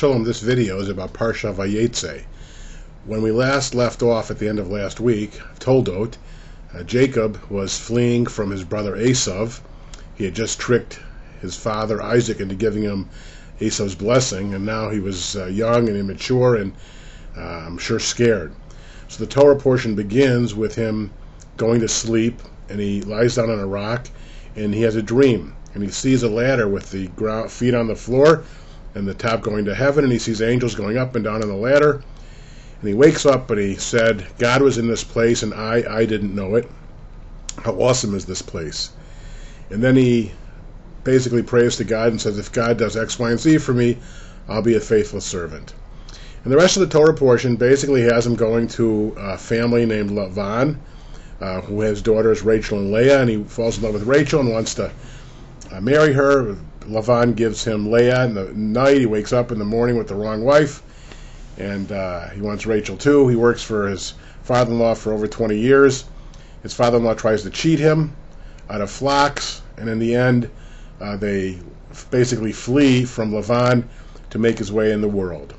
Shalom. This video is about Parashat Veyetze. When we last left off at the end of last week, Toldot, Jacob was fleeing from his brother Esav. He had just tricked his father Isaac into giving him Esav's blessing, and now he was young and immature and I'm sure scared. So the Torah portion begins with him going to sleep, and he lies down on a rock, and he has a dream, and he sees a ladder with the feet on the floor and the top going to heaven, and he sees angels going up and down on the ladder. And he wakes up and he said, God was in this place and I didn't know it. How awesome is this place? And then he basically prays to God and says, if God does X, Y, and Z for me, I'll be a faithful servant. And the rest of the Torah portion basically has him going to a family named Lavan, who has daughters Rachel and Leah, and he falls in love with Rachel and wants to marry her. Lavan gives him Leah in the night. He wakes up in the morning with the wrong wife, and he wants Rachel too. He works for his father-in-law for over 20 years. His father-in-law tries to cheat him out of flocks, and in the end, they basically flee from Lavan to make his way in the world.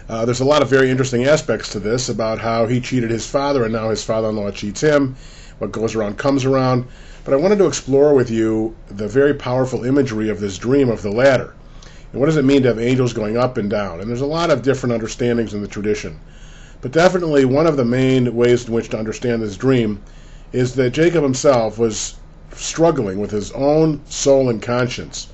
There's a lot of very interesting aspects to this about how he cheated his father and now his father-in-law cheats him. What goes around comes around. But I wanted to explore with you the very powerful imagery of this dream of the ladder. And what does it mean to have angels going up and down? And there's a lot of different understandings in the tradition. But definitely one of the main ways in which to understand this dream is that Jacob himself was struggling with his own soul and conscience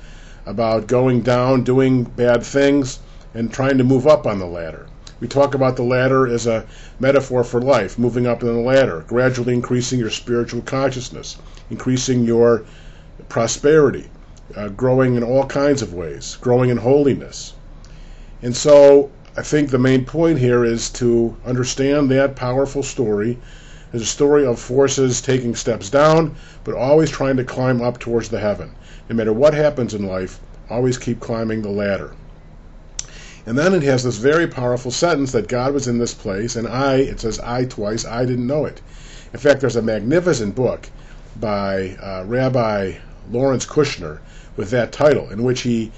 about going down, doing bad things, and trying to move up on the ladder. We talk about the ladder as a metaphor for life, moving up in the ladder, gradually increasing your spiritual consciousness, increasing your prosperity, growing in all kinds of ways, growing in holiness. And so I think the main point here is to understand that powerful story as a story of forces taking steps down, but always trying to climb up towards the heaven. No matter what happens in life, always keep climbing the ladder. And then it has this very powerful sentence that God was in this place, and it says I twice, I didn't know it. In fact, there's a magnificent book by Rabbi Lawrence Kushner with that title, in which he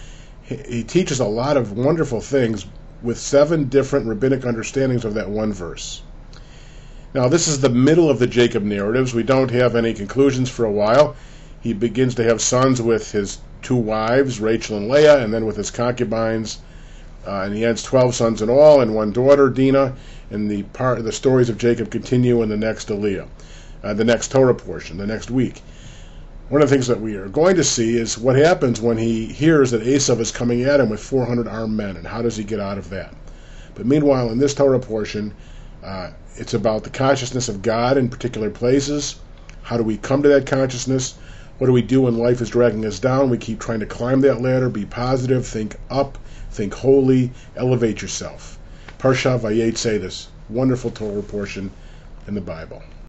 teaches a lot of wonderful things with 7 different rabbinic understandings of that one verse. Now, this is the middle of the Jacob narratives. We don't have any conclusions for a while. He begins to have sons with his 2 wives, Rachel and Leah, and then with his concubines. And he has 12 sons in all and 1 daughter, Dinah. And the stories of Jacob continue in the next Aliyah, the next Torah portion, the next week. One of the things that we are going to see is what happens when he hears that Esav is coming at him with 400 armed men, and how does he get out of that? But meanwhile, in this Torah portion, it's about the consciousness of God in particular places. How do we come to that consciousness? What do we do when life is dragging us down? We keep trying to climb that ladder, be positive, think up, think holy, elevate yourself. Parashat Veyetze, this wonderful Torah portion in the Bible.